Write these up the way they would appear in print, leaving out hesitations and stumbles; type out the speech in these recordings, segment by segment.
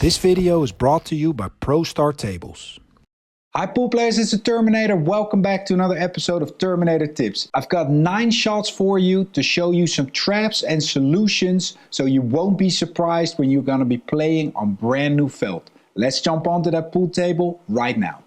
This video is brought to you by ProStar Tables. Hi pool players, it's the Terminator. Welcome back to another episode of Terminator Tips. I've got 9 shots for you to show you some traps and solutions so you won't be surprised when you're gonna be playing on brand new felt. Let's jump onto that pool table right now.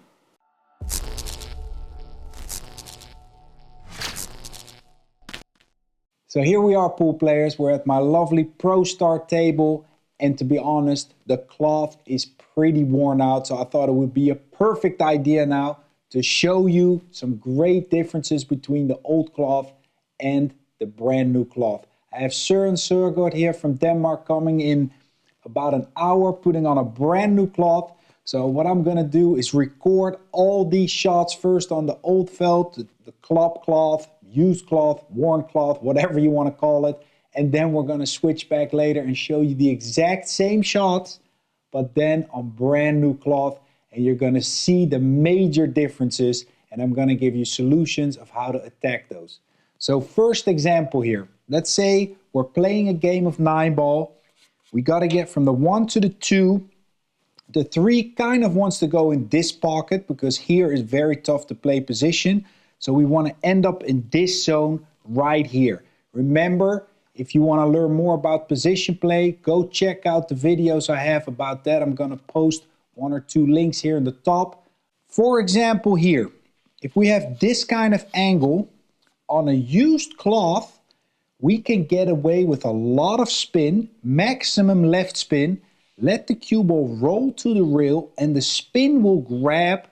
So here we are pool players, we're at my lovely ProStar table, and to be honest, the cloth is pretty worn out, so I thought it would be a perfect idea now to show you some great differences between the old cloth and the brand new cloth. I have Søren Søgaard here from Denmark coming in about an hour, putting on a brand new cloth. So what I'm gonna do is record all these shots first on the old felt, the club cloth, used cloth, worn cloth, whatever you wanna call it. And then we're gonna switch back later and show you the exact same shots, but then on brand new cloth, and you're gonna see the major differences, and I'm gonna give you solutions of how to attack those. So first example here, let's say we're playing a game of 9-ball. We gotta get from the 1 to the 2. The 3 kind of wants to go in this pocket because here is very tough to play position. So we wanna end up in this zone right here. Remember, if you want to learn more about position play, go check out the videos I have about that. I'm going to post 1 or 2 links here in the top. For example here, if we have this kind of angle on a used cloth, we can get away with a lot of spin, maximum left spin, let the cue ball roll to the rail, and the spin will grab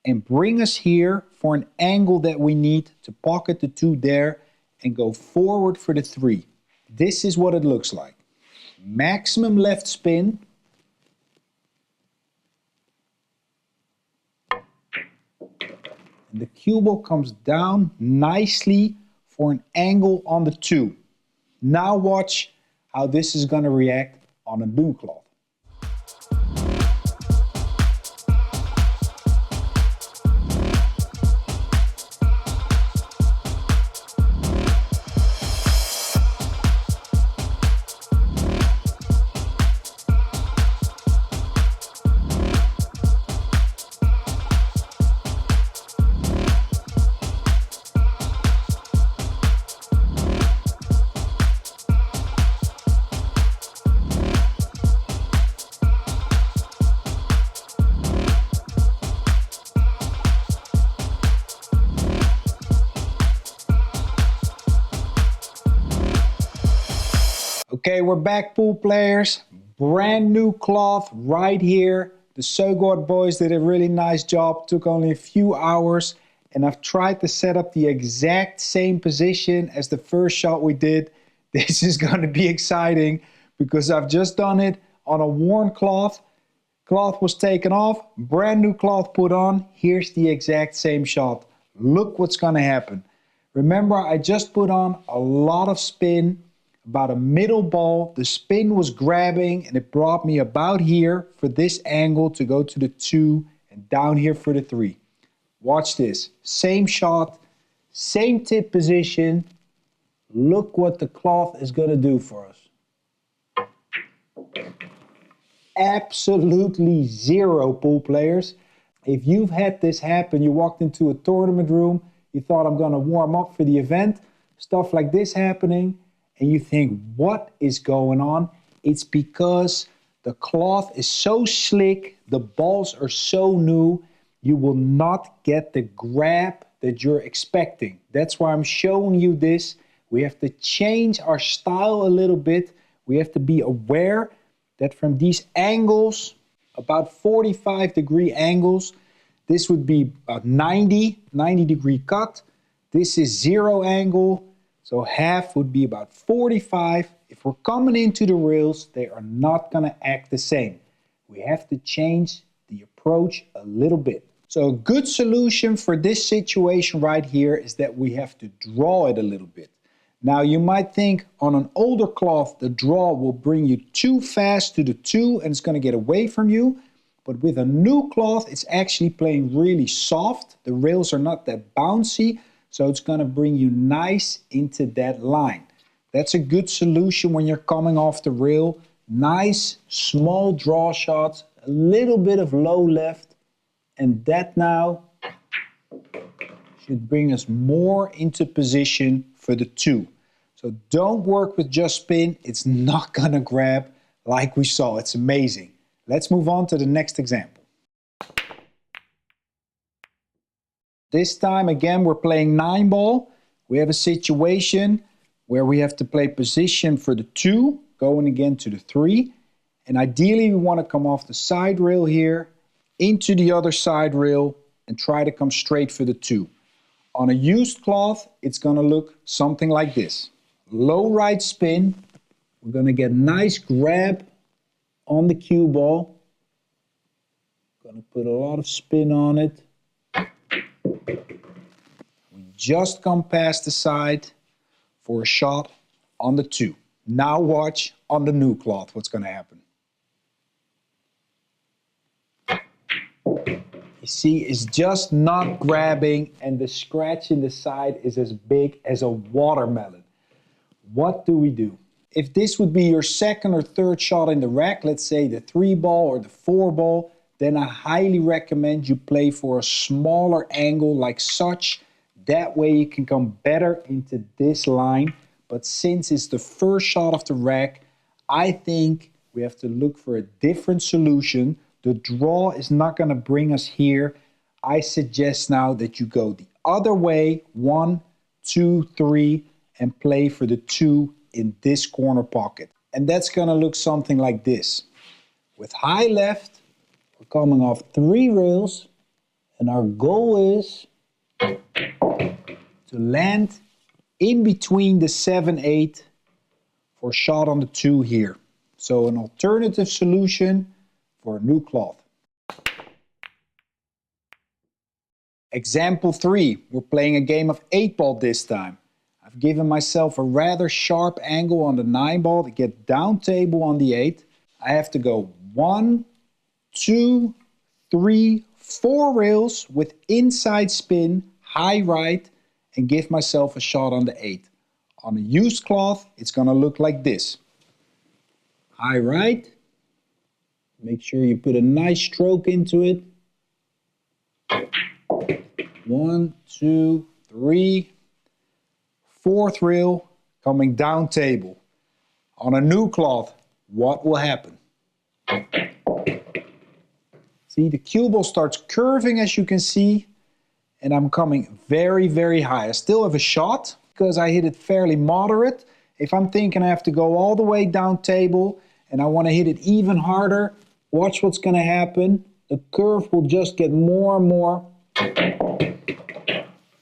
and bring us here for an angle that we need to pocket the 2 there and go forward for the 3. This is what it looks like. Maximum left spin. And the cue ball comes down nicely for an angle on the 2. Now watch how this is going to react on a new cloth. Okay, we're back pool players. Brand new cloth right here. The Søgaard boys did a really nice job. Took only a few hours. And I've tried to set up the exact same position as the first shot we did. This is going to be exciting because I've just done it on a worn cloth. Cloth was taken off. Brand new cloth put on. Here's the exact same shot. Look what's going to happen. Remember, I just put on a lot of spin. About a middle ball, the spin was grabbing and it brought me about here for this angle to go to the 2 and down here for the 3. Watch this, same shot, same tip position. Look what the cloth is going to do for us. Absolutely zero pool players. If you've had this happen, you walked into a tournament room, you thought I'm going to warm up for the event, stuff like this happening, and you think, what is going on? It's because the cloth is so slick, the balls are so new, you will not get the grab that you're expecting. That's why I'm showing you this. We have to change our style a little bit. We have to be aware that from these angles, about 45-degree angles, this would be about 90-degree cut. This is 0 angle. So half would be about 45. If we're coming into the rails, they are not going to act the same. We have to change the approach a little bit. So a good solution for this situation right here is that we have to draw it a little bit. Now you might think on an older cloth, the draw will bring you too fast to the 2 and it's going to get away from you. But with a new cloth, it's actually playing really soft. The rails are not that bouncy. So it's going to bring you nice into that line. That's a good solution when you're coming off the rail Nice small draw shots, a little bit of low left, and that now should bring us more into position for the 2. So don't work with just spin, it's not gonna grab like we saw, it's amazing. Let's move on to the next example. This time again we're playing 9-ball. We have a situation where we have to play position for the 2, going again to the 3. And ideally we want to come off the side rail here, into the other side rail, and try to come straight for the 2. On a used cloth, it's going to look something like this. Low right spin. We're going to get a nice grab on the cue ball. Going to put a lot of spin on it. We just come past the side for a shot on the 2. Now watch on the new cloth what's going to happen. You see, it's just not grabbing, and the scratch in the side is as big as a watermelon. What do we do? If this would be your second or third shot in the rack, let's say the 3-ball or the 4-ball, then I highly recommend you play for a smaller angle like such. That way you can come better into this line. But since it's the first shot of the rack, I think we have to look for a different solution. The draw is not going to bring us here. I suggest now that you go the other way, 1, 2, 3, and play for the 2 in this corner pocket. And that's going to look something like this. With high left, we're coming off 3 rails, and our goal is to land in between the 7-8 for a shot on the 2 here. So an alternative solution for a new cloth. Example 3, we're playing a game of 8-ball this time. I've given myself a rather sharp angle on the 9-ball to get down table on the 8. I have to go 1, 2, 3, 4 rails with inside spin, high right, and give myself a shot on the 8. On a used cloth, it's going to look like this. High right. Make sure you put a nice stroke into it. 1, 2, 3. 4th rail coming down table. On a new cloth, what will happen? See, the cue ball starts curving, as you can see, and I'm coming very, very high. I still have a shot because I hit it fairly moderate. If I'm thinking I have to go all the way down table and I want to hit it even harder, watch what's going to happen. The curve will just get more and more.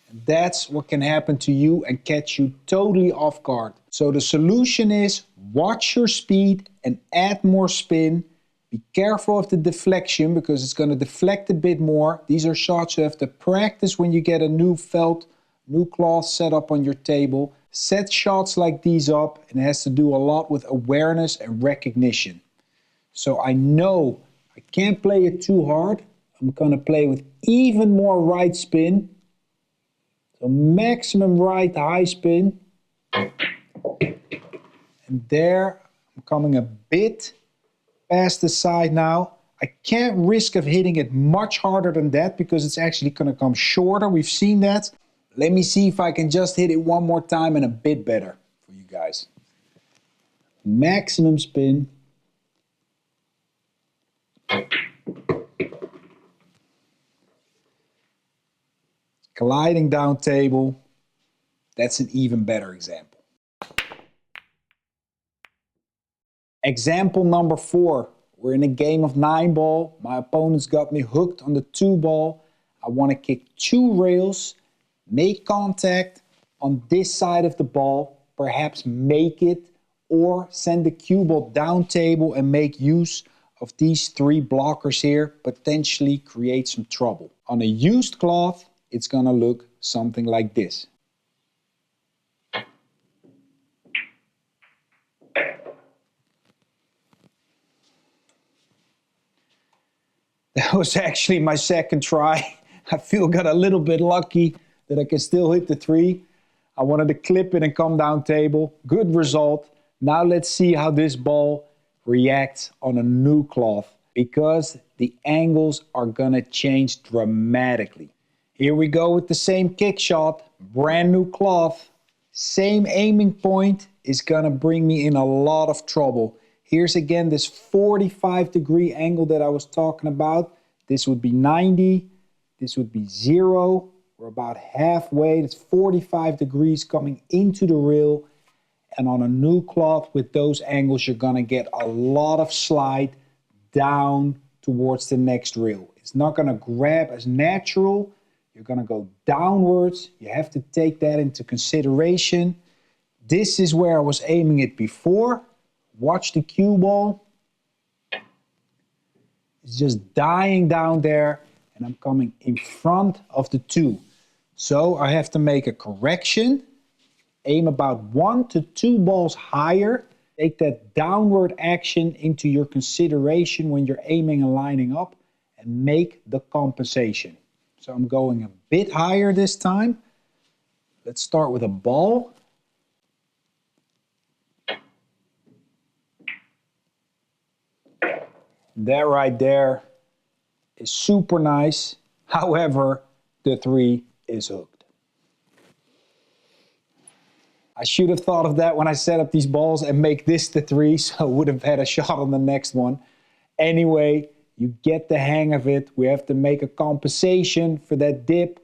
And that's what can happen to you and catch you totally off guard. So the solution is watch your speed and add more spin. Be careful of the deflection because it's going to deflect a bit more. These are shots you have to practice when you get a new felt, new cloth set up on your table. Set shots like these up, and it has to do a lot with awareness and recognition. So I know I can't play it too hard. I'm going to play with even more right spin. So maximum right high spin. And there I'm coming a bit past the side now. I can't risk of hitting it much harder than that because it's actually going to come shorter. We've seen that. Let me see if I can just hit it one more time and a bit better for you guys. Maximum spin. Gliding down table. That's an even better example. Example number 4. We're in a game of 9-ball. My opponent's got me hooked on the 2-ball. I want to kick 2 rails, make contact on this side of the ball, perhaps make it, or send the cue ball down table and make use of these 3 blockers here, potentially create some trouble. On a used cloth, it's going to look something like this. That was actually my second try. I feel got a little bit lucky that I can still hit the 3. I wanted to clip it and come down table. Good result. Now let's see how this ball reacts on a new cloth because the angles are gonna change dramatically. Here we go with the same kick shot, brand new cloth, same aiming point is gonna bring me in a lot of trouble. Here's again this 45-degree angle that I was talking about. This would be 90, this would be 0. We're about halfway, that's 45 degrees coming into the reel. And on a new cloth with those angles, you're gonna get a lot of slide down towards the next reel. It's not gonna grab as natural. You're gonna go downwards. You have to take that into consideration. This is where I was aiming it before. Watch the cue ball. It's just dying down there and I'm coming in front of the 2. So I have to make a correction. Aim about 1 to 2 balls higher. Take that downward action into your consideration when you're aiming and lining up and make the compensation. So I'm going a bit higher this time. Let's start with a ball. That right there is super nice. However, the 3 is hooked. I should have thought of that when I set up these balls and make this the 3, so I would have had a shot on the next one. Anyway, you get the hang of it. We have to make a compensation for that dip.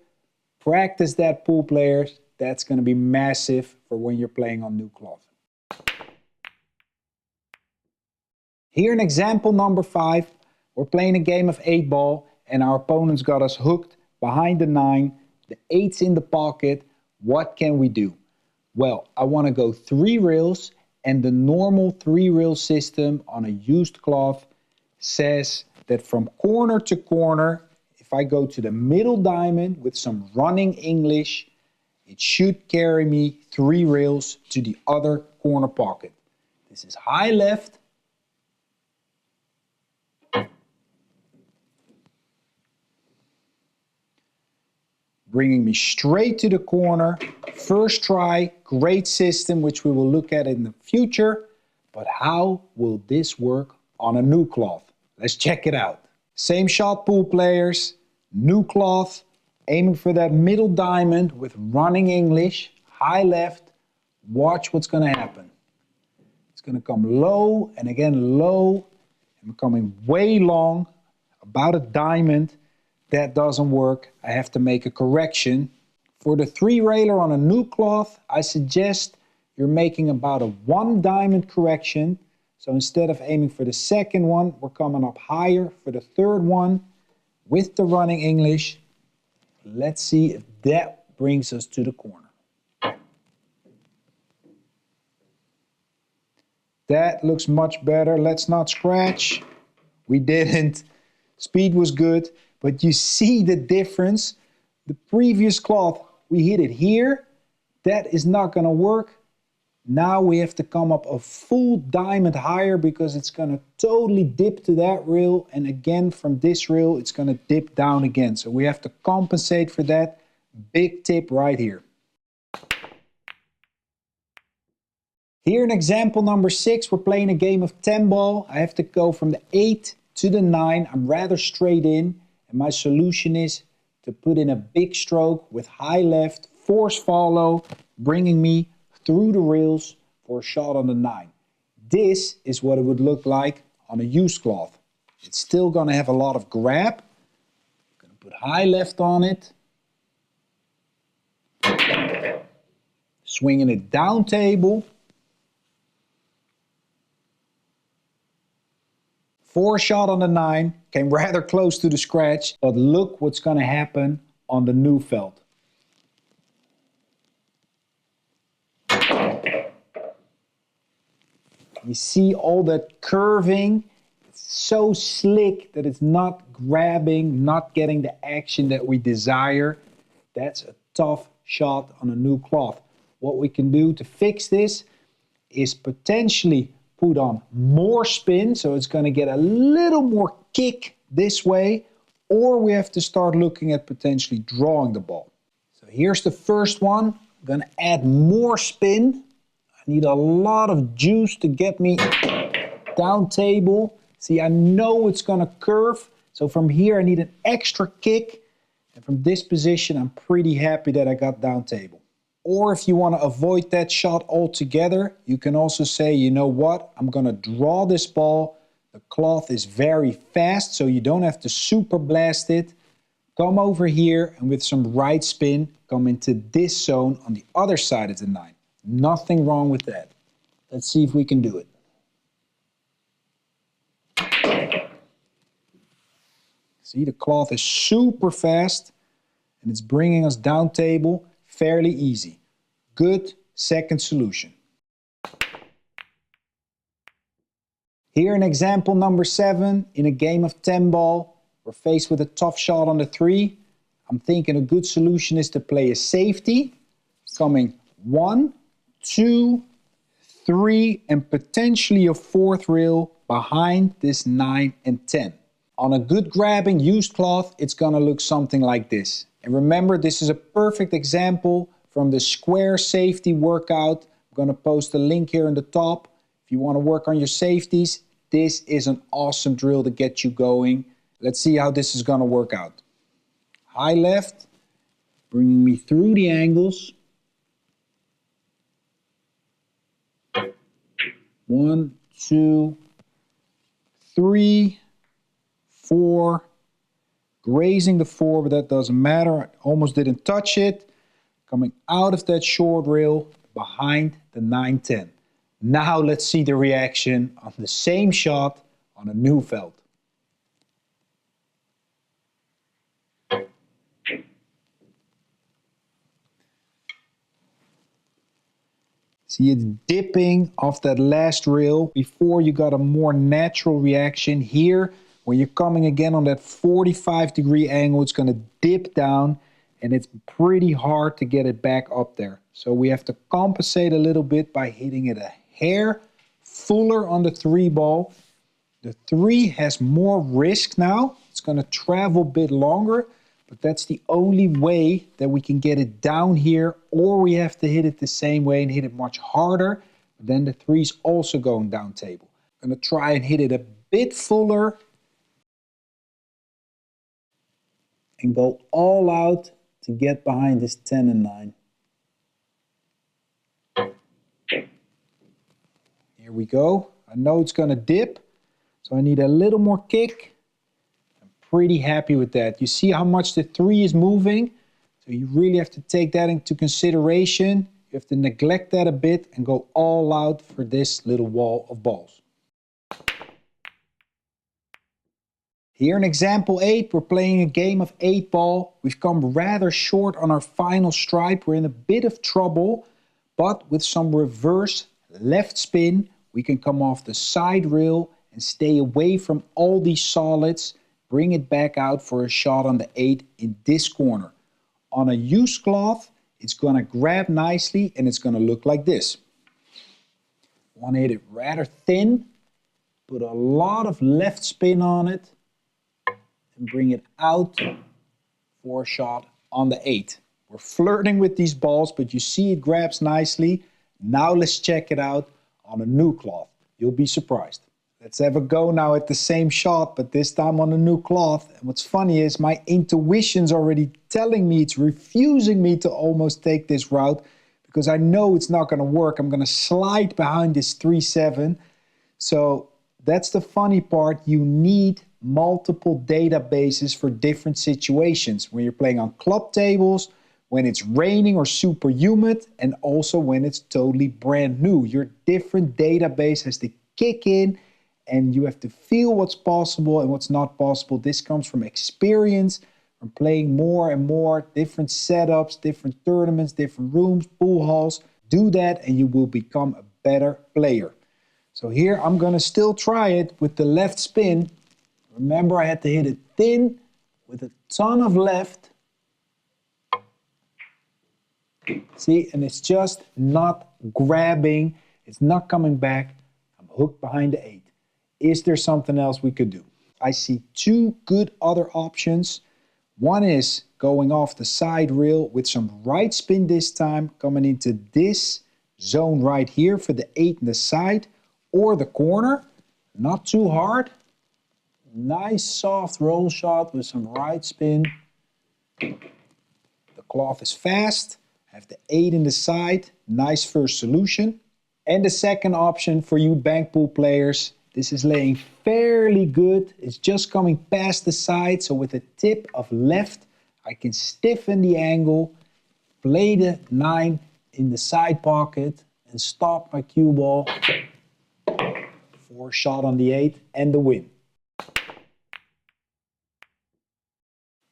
Practice that, pool players. That's going to be massive for when you're playing on new cloth. Here in example number 5, we're playing a game of 8 ball and our opponent's got us hooked behind the 9. The 8's in the pocket. What can we do? Well, I want to go 3 reels, and the normal 3 reel system on a used cloth says that from corner to corner, if I go to the middle diamond with some running English, it should carry me 3 reels to the other corner pocket. This is high left. Bringing me straight to the corner. First try, great system, which we will look at in the future. But how will this work on a new cloth? Let's check it out. Same shot, pool players. New cloth, aiming for that middle diamond with running English. High left. Watch what's going to happen. It's going to come low and again low. I'm coming way long, about a diamond. That doesn't work. I have to make a correction. For the 3 railer on a new cloth, I suggest you're making about a 1 diamond correction. So instead of aiming for the second one, we're coming up higher for the 3rd one with the running English. Let's see if that brings us to the corner. That looks much better. Let's not scratch. We didn't. Speed was good. But you see the difference. The previous cloth, we hit it here. That is not going to work. Now we have to come up a full diamond higher because it's going to totally dip to that reel. And again, from this reel, it's going to dip down again. So we have to compensate for that. Big tip right here. Here in example number 6, we're playing a game of 10 ball. I have to go from the 8 to the 9. I'm rather straight in. And my solution is to put in a big stroke with high left, force follow, bringing me through the reels for a shot on the 9. This is what it would look like on a used cloth. It's still going to have a lot of grab. I'm going to put high left on it. Swinging it down table. Four shot on the 9, came rather close to the scratch, but look what's going to happen on the new felt. You see all that curving. It's so slick that it's not grabbing, not getting the action that we desire. That's a tough shot on a new cloth. What we can do to fix this is potentially put on more spin, so it's going to get a little more kick this way, or we have to start looking at potentially drawing the ball. So here's the first one. I'm going to add more spin. I need a lot of juice to get me down table. See, I know it's gonna curve. So from here, I need an extra kick. And from this position, I'm pretty happy that I got down table. Or if you wanna avoid that shot altogether, you can also say, you know what? I'm gonna draw this ball. The cloth is very fast, so you don't have to super blast it. Come over here and with some right spin, come into this zone on the other side of the 9. Nothing wrong with that. Let's see if we can do it. See, the cloth is super fast and it's bringing us down table fairly easy. Good second solution. Here in example number 7, in a game of 10 ball, we're faced with a tough shot on the 3. I'm thinking a good solution is to play a safety, coming 1, 2, 3, and potentially a 4th rail behind this 9 and 10. On a good grabbing used cloth, it's gonna look something like this. And remember, this is a perfect example from the square safety workout. I'm gonna post a link here in the top. If you wanna work on your safeties, this is an awesome drill to get you going. Let's see how this is gonna work out. High left, bringing me through the angles. 1, 2, 3, 4. Grazing the 4, but that doesn't matter. I almost didn't touch it. Coming out of that short rail behind the 9-10. Now let's see the reaction on the same shot on a new felt. See, it's dipping off that last rail. Before, you got a more natural reaction. Here, when you're coming again on that 45-degree angle, it's going to dip down and it's pretty hard to get it back up there. So we have to compensate a little bit by hitting it a hair fuller on the 3 ball. The 3 has more risk now. It's going to travel a bit longer, but that's the only way that we can get it down here, or we have to hit it the same way and hit it much harder. But then the 3's also going down table. I'm going to try and hit it a bit fuller and go all out to get behind this 10 and 9. Here we go. I know it's going to dip, so I need a little more kick. I'm pretty happy with that. You see how much the 3 is moving? So you really have to take that into consideration. You have to neglect that a bit and go all out for this little wall of balls. Here in example 8, we're playing a game of 8 ball. We've come rather short on our final stripe. We're in a bit of trouble, but with some reverse left spin, we can come off the side rail and stay away from all these solids, bring it back out for a shot on the 8 in this corner. On a used cloth, it's gonna grab nicely and it's gonna look like this. Wanna hit it rather thin, put a lot of left spin on it, and bring it out for a shot on the 8. We're flirting with these balls, but you see it grabs nicely. Now let's check it out on a new cloth. You'll be surprised. Let's have a go now at the same shot, but this time on a new cloth. And what's funny is my intuition's already telling me, it's refusing me to almost take this route because I know it's not going to work. I'm going to slide behind this 3-7. So that's the funny part. You need multiple databases for different situations. When you're playing on club tables, when it's raining or super humid, and also when it's totally brand new. Your different database has to kick in and you have to feel what's possible and what's not possible. This comes from experience, from playing more and more different setups, different tournaments, different rooms, pool halls. Do that and you will become a better player. So here I'm gonna still try it with the left spin. Remember, I had to hit it thin with a ton of left. See, and it's just not grabbing. It's not coming back. I'm hooked behind the 8. Is there something else we could do? I see 2 good other options. One is going off the side rail with some right spin this time, coming into this zone right here for the 8 in the side or the corner. Not too hard. Nice soft roll shot with some right spin. The cloth is fast. Have the 8 in the side. Nice first solution. And the second option for you bank pool players, this is laying fairly good. It's just coming past the side, so with the tip of left, I can stiffen the angle, play the 9 in the side pocket, and stop my cue ball for a shot on the 8 and the win.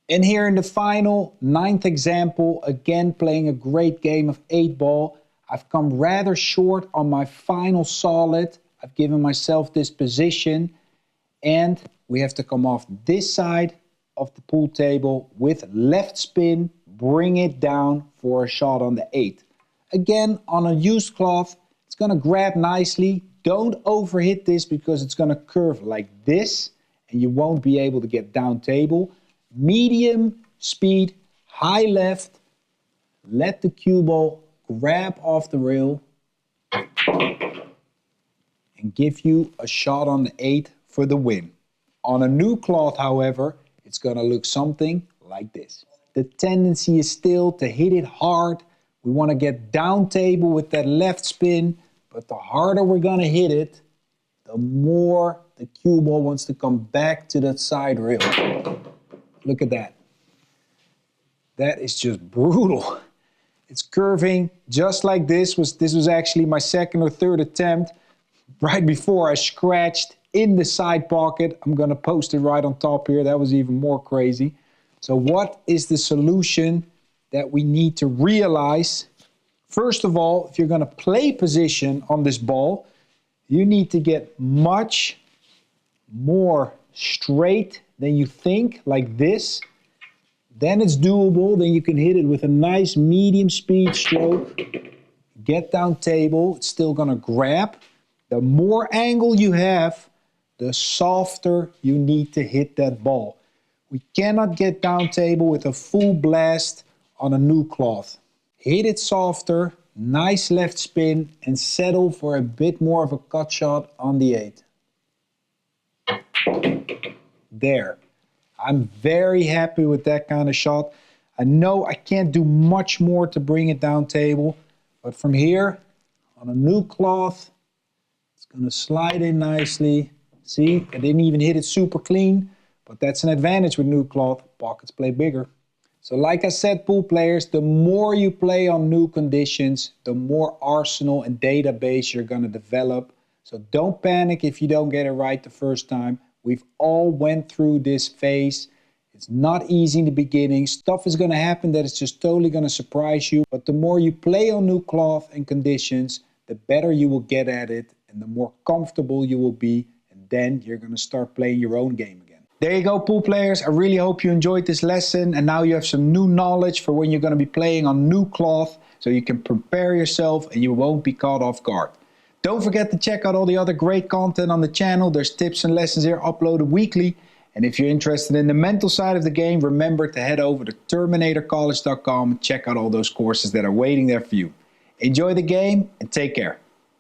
And here in the final, 9th example, again playing a great game of 8 ball. I've come rather short on my final solid. I've given myself this position, and we have to come off this side of the pool table with left spin, bring it down for a shot on the 8. Again, on a used cloth, it's gonna grab nicely. Don't overhit this because it's gonna curve like this, and you won't be able to get down table. Medium speed, high left, let the cue ball grab off the rail and give you a shot on the 8 for the win. On a new cloth, however, it's gonna look something like this. The tendency is still to hit it hard. We wanna get down table with that left spin, but the harder we're gonna hit it, the more the cue ball wants to come back to that side rail. Look at that. That is just brutal. It's curving just like this. This was actually my second or third attempt. Right before I scratched in the side pocket. I'm gonna post it right on top here. That was even more crazy. So what is the solution that we need to realize? First of all, if you're gonna play position on this ball, you need to get much more straight than you think, like this. Then it's doable. Then you can hit it with a nice medium speed stroke. Get down table. It's still gonna grab. The more angle you have, the softer you need to hit that ball. We cannot get down table with a full blast on a new cloth. Hit it softer, nice left spin, and settle for a bit more of a cut shot on the 8. There. I'm very happy with that kind of shot. I know I can't do much more to bring it down table, but from here, on a new cloth, it's gonna slide in nicely. See, I didn't even hit it super clean, but that's an advantage with new cloth. Pockets play bigger. So like I said, pool players, the more you play on new conditions, the more arsenal and database you're gonna develop. So don't panic if you don't get it right the first time. We've all went through this phase. It's not easy in the beginning. Stuff is gonna happen that is just totally gonna surprise you. But the more you play on new cloth and conditions, the better you will get at it and the more comfortable you will be. And then you're gonna start playing your own game again. There you go, pool players. I really hope you enjoyed this lesson. And now you have some new knowledge for when you're gonna be playing on new cloth, so you can prepare yourself and you won't be caught off guard. Don't forget to check out all the other great content on the channel. There's tips and lessons here uploaded weekly. And if you're interested in the mental side of the game, remember to head over to terminatorcollege.com and check out all those courses that are waiting there for you. Enjoy the game and take care.